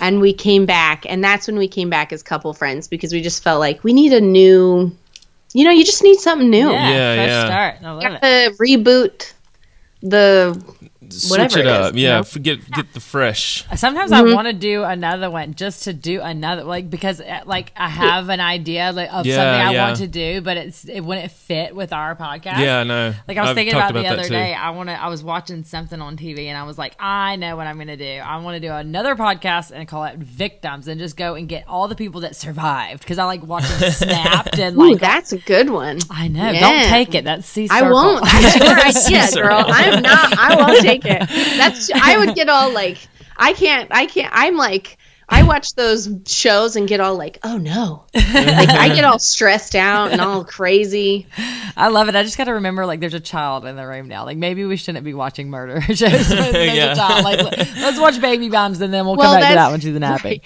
And we came back, and that's when we came back as couple friends, because we just felt like we need a new, you just need something new. Yeah, fresh start. I love it. Reboot the Switch it up. Get the fresh. Sometimes I want to do another one, just to do another, because I have an idea of something I want to do, but it wouldn't fit with our podcast. Yeah, no. I was thinking about the other day. I was watching something on TV, and I was like, I know what I'm going to do. I want to do another podcast and call it Victims, and just go and get all the people that survived, because I like watching Snapped and Ooh, that's a good one. I know. Yeah. Don't take it. That's C circle. I won't. That's your idea, girl. I'm not. I won't take it. I would get all I can't. I'm like, I watch those shows and get all like, oh no. I get all stressed out and all crazy. I love it. I just got to remember, there's a child in the room now. Maybe we shouldn't be watching murder shows when there's a child. Let's watch Baby Bombs, and then we'll come back to that when she's napping.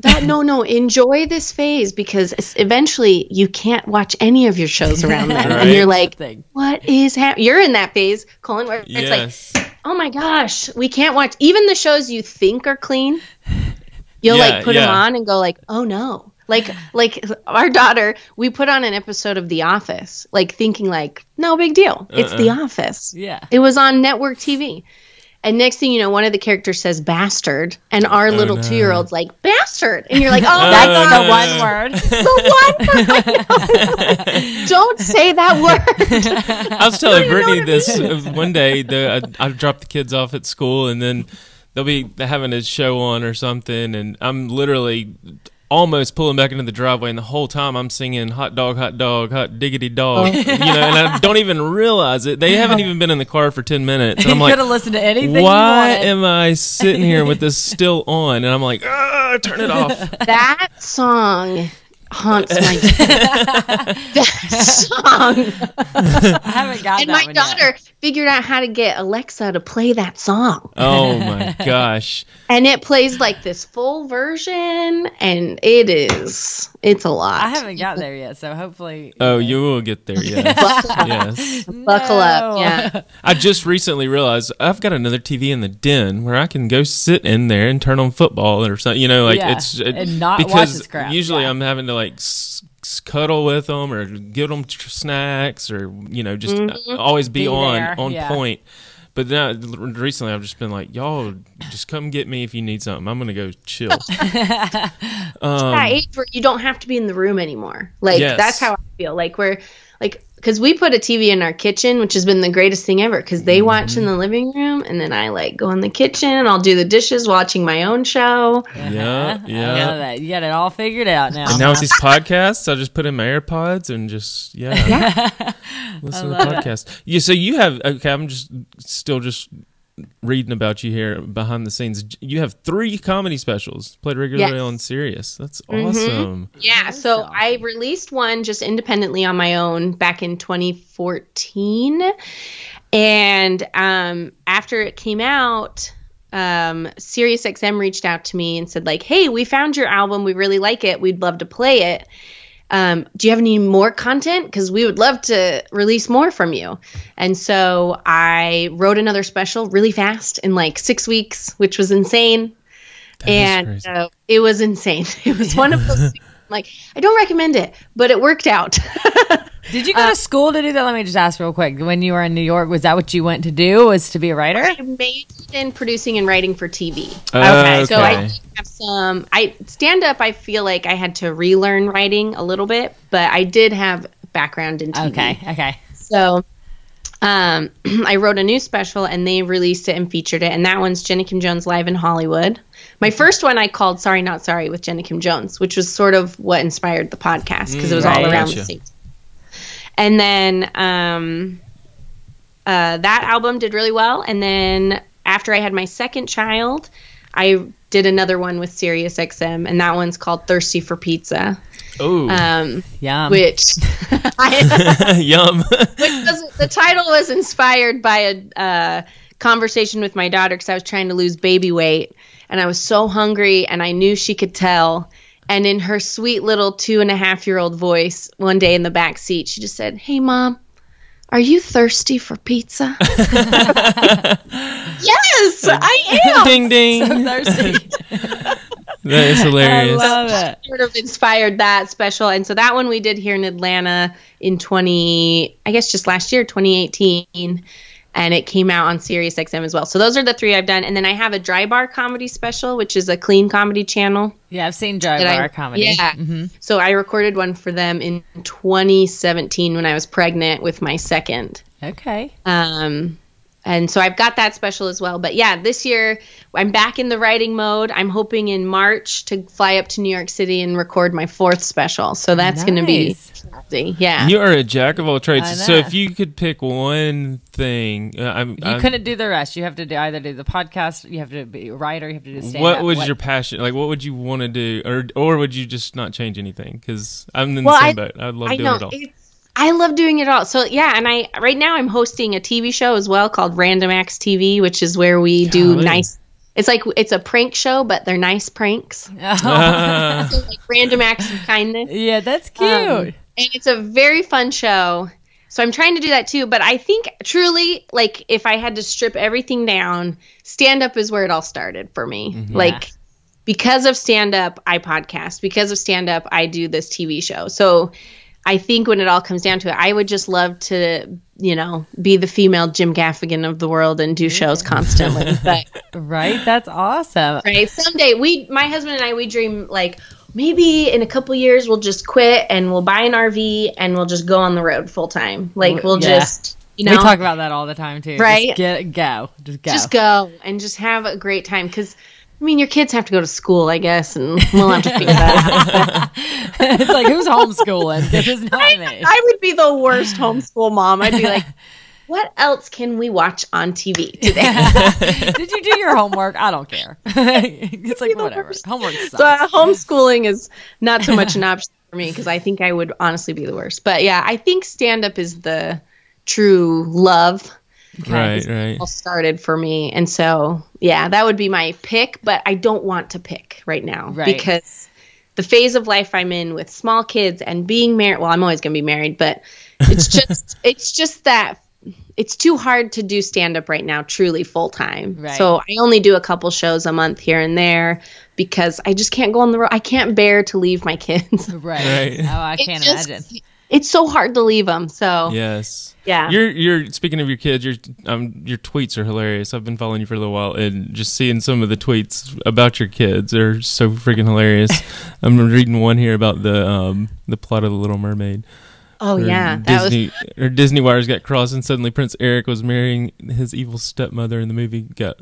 Right. No. Enjoy this phase, because eventually you can't watch any of your shows around then. Right. And you're like, what is happening? You're in that phase, Cullen, where it's like, oh my gosh, we can't watch even the shows you think are clean. You'll put them on and go like, oh no. Like our daughter, we put on an episode of The Office, thinking no big deal. It's The Office. Yeah. It was on network TV. And next thing you know, one of the characters says bastard, and our little 2-year-old's like, bastard. And you're like, oh, that's the one word. The one word. Don't say that word. I was telling Britany this one day. I dropped the kids off at school, and then they'll be having a show on or something, and I'm literally almost pulling back into the driveway, and the whole time I'm singing hot dog, hot diggity dog, and I don't even realize it. They haven't even been in the car for 10 minutes. And I'm like, could have listened to anything. Why am I sitting here with this still on? And I'm like, turn it off. That song haunts my that song. I haven't got and that my daughter figured out how to get Alexa to play that song. Oh my gosh. And it plays like this full version, and it's a lot. I haven't got there yet, so hopefully. Oh, you will get there, yes. Buckle up, yeah. I just recently realized I've got another TV in the den where I can go sit in there and turn on football or something. And not because watch this crap. Usually I'm having to cuddle with them or give them snacks or just always be on point. But now recently I've just been like, y'all just come get me if you need something. I'm gonna go chill. That age where you don't have to be in the room anymore. That's how I feel. Because we put a TV in our kitchen, which has been the greatest thing ever. Because they watch in the living room, and then I go in the kitchen, and I'll do the dishes, watching my own show. Yeah. You got it all figured out now. And now with these podcasts, I'll just put in my AirPods and just listen to the podcast. Yeah. So you have I'm still reading about you here behind the scenes. You have 3 comedy specials played regularly on Sirius. That's awesome. Yeah, so I released one just independently on my own back in 2014, and after it came out, SiriusXM reached out to me and said hey, we found your album, we really like it, we'd love to play it. Do you have any more content? Because we would love to release more from you. And so I wrote another special really fast in 6 weeks, which was insane. And it was insane. It was one of those things, I don't recommend it, but it worked out. Did you go to school to do that? Let me just ask real quick. When you were in New York, was that what you went to do, was to be a writer? I majored in producing and writing for TV. Okay. So I did have some... stand-up, I feel like I had to relearn writing a little bit, but I did have background in TV. Okay. So I wrote a new special, and they released it and featured it, and that one's Jenna Kim Jones Live in Hollywood. My first one I called Sorry Not Sorry with Jenna Kim Jones, which was sort of what inspired the podcast, because it was all around the same time. And then that album did really well. And then after I had my second child, I did another one with SiriusXM, and that one's called Thirsty for Pizza. Oh, yum! Which yum. The title was inspired by a conversation with my daughter, because I was trying to lose baby weight, and I was so hungry, and I knew she could tell. And in her sweet little 2.5-year-old voice, one day in the back seat, she just said, "Hey, Mom, are you thirsty for pizza?" Yes, I am. Ding, ding. So thirsty. That is hilarious. I love it. Sort of inspired that special. And so that one we did here in Atlanta in just last year, 2018. And it came out on SiriusXM as well. So those are the 3 I've done. And then I have a Dry Bar comedy special, which is a clean comedy channel. Yeah, I've seen Dry Bar comedy. Yeah. Mm-hmm. So I recorded one for them in 2017 when I was pregnant with my second. Okay. And so I've got that special as well. But yeah, this year I'm back in the writing mode. I'm hoping in March to fly up to New York City and record my 4th special. So that's going to be crazy. Yeah. You are a jack of all trades. So if you could pick one thing, you couldn't do the rest. You have to either do the podcast, you have to be a writer, you have to do stand-up. What was your passion? What would you want to do? Or would you just not change anything? Because I'm in the same boat. I'd love doing it all. I love doing it all. So yeah, and right now I'm hosting a TV show as well called Random Acts TV, which is where we do nice. It's a prank show, but they're nice pranks. So Random Acts of Kindness. Yeah, that's cute. And it's a very fun show. So I'm trying to do that too. But I think truly, if I had to strip everything down, stand-up is where it all started for me. Mm-hmm. Because of stand-up, I podcast. Because of stand-up, I do this TV show. So I think when it all comes down to it, I would just love to, be the female Jim Gaffigan of the world and do shows constantly. But right, that's awesome. Right, someday my husband and I, we dream maybe in a couple years we'll just quit and we'll buy an RV and we'll just go on the road full time. Like we'll just, you know. We talk about that all the time too. Right? Just go. Just go and just have a great time. Because, I mean, your kids have to go to school, I guess, and we'll have to figure that out. It's like, who's homeschooling? This is not me. I would be the worst homeschool mom. I'd be like, what else can we watch on TV today? Did you do your homework? I don't care. It's like, whatever. Homework sucks. So homeschooling is not so much an option for me because I think I would honestly be the worst. But yeah, I think stand-up is the true love. Right. All started for me. And so, yeah, that would be my pick. But I don't want to pick right now because the phase of life I'm in with small kids and being married. Well, I'm always going to be married, but it's just that. It's too hard to do stand-up right now, truly full-time. Right. So I only do a couple shows a month here and there because I just can't go on the road. I can't bear to leave my kids. Right. Oh, I can't imagine. It's so hard to leave them. So yes. Yeah. You're speaking of your kids, your tweets are hilarious. I've been following you for a little while, and just seeing some of the tweets about your kids are so freaking hilarious. I'm reading one here about the plot of The Little Mermaid. Oh, yeah. Disney wires got crossed, and suddenly Prince Eric was marrying his evil stepmother, and the movie got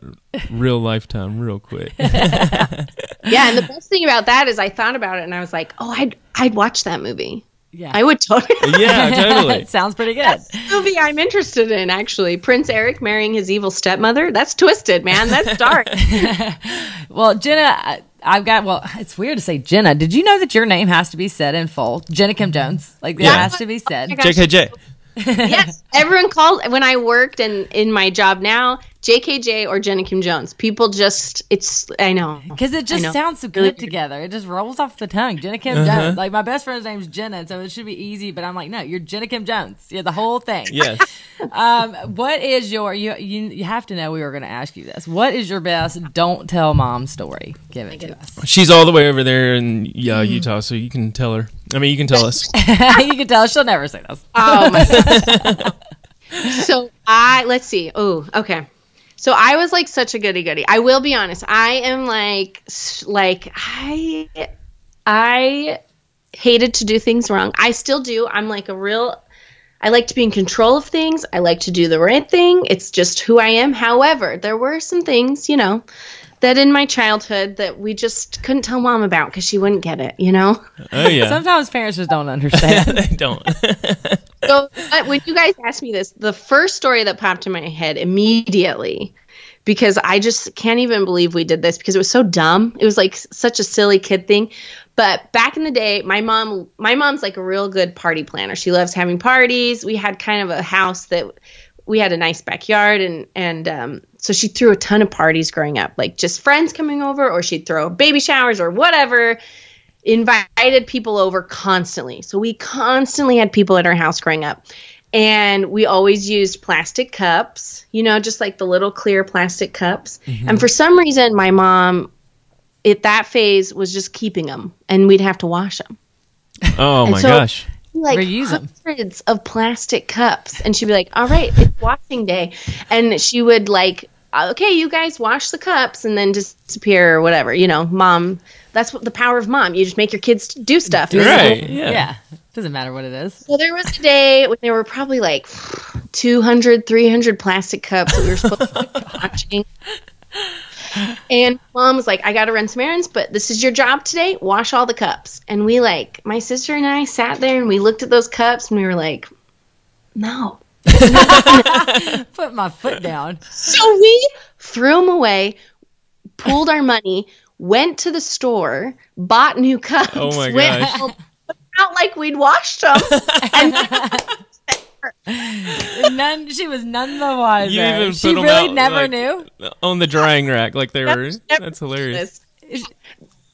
real Lifetime real quick. Yeah, and the best thing about that is I thought about it, and I was like, oh, I'd watch that movie. Yeah. I would totally. Yeah, totally. It sounds pretty good. That's the movie I'm interested in, actually. Prince Eric marrying his evil stepmother. That's twisted, man. That's dark. Well, Jenna, it's weird to say Jenna. Did you know that your name has to be said in full? Jenna Kim Jones. Like, it has to be said. JKJ. Yes, everyone calls when I worked and in my job now, JKJ or Jenna Kim Jones. People just, I know. Because it just sounds so good together. It just rolls off the tongue. Jenna Kim Jones. Like, my best friend's name's Jenna, so it should be easy, but I'm like, no, you're Jenna Kim Jones. You're the whole thing. Yes. What is you have to know we were going to ask you this. What is your best don't tell mom story? Give it to us. She's all the way over there in Utah, so you can tell her. I mean, you can tell us. You can tell us. She'll never say this. Oh, my God. So let's see. Oh, okay. So I was like such a goody-goody. I will be honest. I am like I hated to do things wrong. I still do. I'm like I like to be in control of things. I like to do the right thing. It's just who I am. However, there were some things, that in my childhood that we just couldn't tell mom about because she wouldn't get it, Oh, yeah. Sometimes parents just don't understand. They don't. So when you guys asked me this, the first story that popped in my head immediately, because I just can't even believe we did this because it was so dumb. It was like such a silly kid thing. But back in the day, my mom's like a real good party planner. She loves having parties. We had kind of a house that we had a nice backyard, and so she threw a ton of parties growing up, like just friends coming over, or she'd throw baby showers or whatever, invited people over constantly. So we constantly had people at our house growing up, and we always used plastic cups, just like the little clear plastic cups. Mm-hmm. And for some reason, my mom at that phase was just keeping them, and we'd have to wash them. Oh, my gosh. Like hundreds of plastic cups, and she'd be like, all right, it's washing day, and she would like, okay, you guys wash the cups, and then disappear or whatever. Mom, that's what the power of mom. You just make your kids do stuff. Right. Yeah. Doesn't matter what it is. So there was a day when there were probably like 200, 300 plastic cups that we were supposed to be washing. And mom was like, I got to run some errands, but this is your job today. Wash all the cups. And we my sister and I sat there and we looked at those cups and we were like, no. Put my foot down. So we threw them away, pooled our money, went to the store, bought new cups. Oh my gosh. Out like we'd washed them. And she was none the wiser. You even she put really out, never knew on the drying rack, like they were. That's hilarious.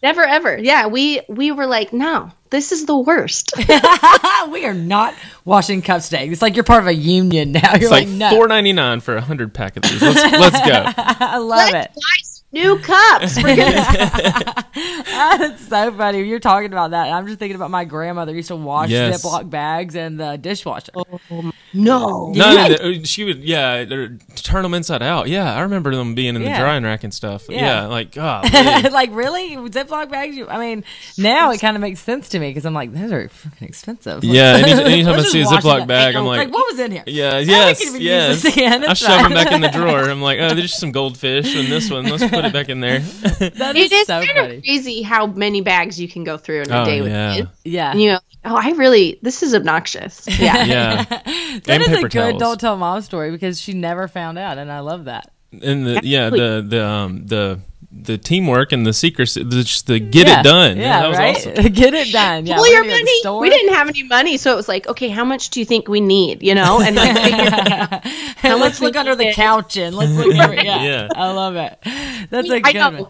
Never ever. Yeah, we were like, no, this is the worst. We are not washing cups today. It's like you're part of a union now. You're it's like no. $4.99 for 100 pack of these. Let's go. I love it. Buy new cups. That's so funny. You're talking about that. I'm just thinking about my grandmother used to wash Ziploc bags in the dishwasher. No. She would, turn them inside out. Yeah, I remember them being in the drying rack and stuff. Yeah, like, God. Like, really? Ziploc bags? I mean, now it kind of makes sense to me because I'm like, those are fucking expensive. Yeah, anytime I see a Ziploc bag, I'm like, what was in here? Yeah, yes. I shove them back in the drawer. I'm like, oh, there's just some goldfish in this one. Let's put it back in there. That is so kind funny. of crazy how many bags you can go through in a day with kids. Yeah. And this is obnoxious. Yeah. Yeah. That is a good Don't Tell Mom story because she never found out, and I love that. And the teamwork and the secrecy, just the get it done. Yeah, that was right? awesome. Get it done. Yeah, well, your money. We didn't have any money, so it was like, okay, how much do you think we need? And like, and let's look under the couch and let's look. Yeah, I love it. That's a good one.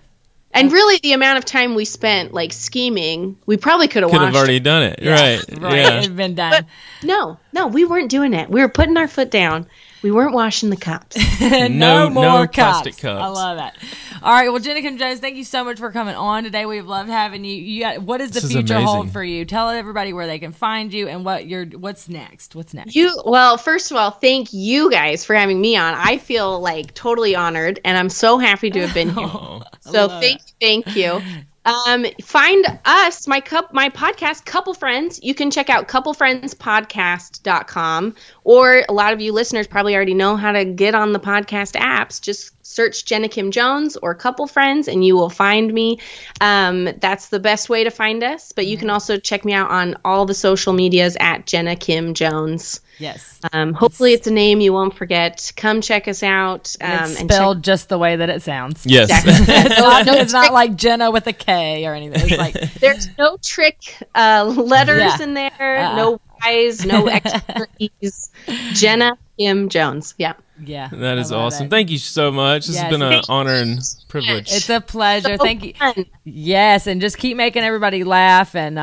And really, the amount of time we spent like scheming, we probably could have already done it. Right. Yeah. It had been done. But no, we weren't doing it. We were putting our foot down. We weren't washing the cups. no more plastic cups. I love that. All right. Well, Jenna Kim Jones, thank you so much for coming on today. We've loved having you. What does the future hold for you? Tell everybody where they can find you and what's next. What's next? Well, first of all, thank you guys for having me on. I feel like totally honored, and I'm so happy to have been here. So thank you. Find us, my podcast, Couple Friends. You can check out couplefriendspodcast.com, or a lot of you listeners probably already know how to get on the podcast apps. Just search Jenna Kim Jones or Couple Friends and you will find me. That's the best way to find us, but you can also check me out on all the social medias at Jenna Kim Jones. Yes. Hopefully it's a name you won't forget. Come check us out. It's spelled just the way that it sounds. Yes. Exactly. It's not like Jenna with a K or anything. It's like there's no trick letters in there. No Y's, no expertise. Jenna Kim Jones. Yeah. Yeah. That is awesome. Thank you so much. This has been an honor and privilege. It's a pleasure. So Thank you. Fun. Yes, and just keep making everybody laugh and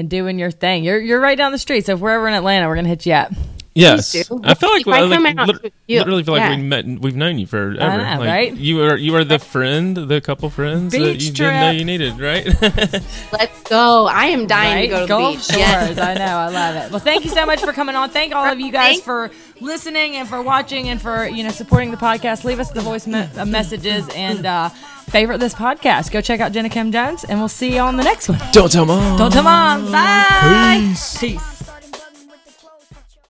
doing your thing. You're right down the street, so if we're ever in Atlanta, we're gonna hit you up. Yes, I feel like literally feel like yeah. we've known you forever. I know, right? You are the friend, the couple friends that you didn't know you needed, right? Let's go! I am dying to go to the beach. Shores. Yes. I know, I love it. Well, thank you so much for coming on. Thank all of you guys for listening and for watching and for supporting the podcast. Leave us the voice messages and favorite this podcast. Go check out Jenna Kim Jones, and we'll see you on the next one. Don't tell mom. Don't tell mom. Bye. Peace.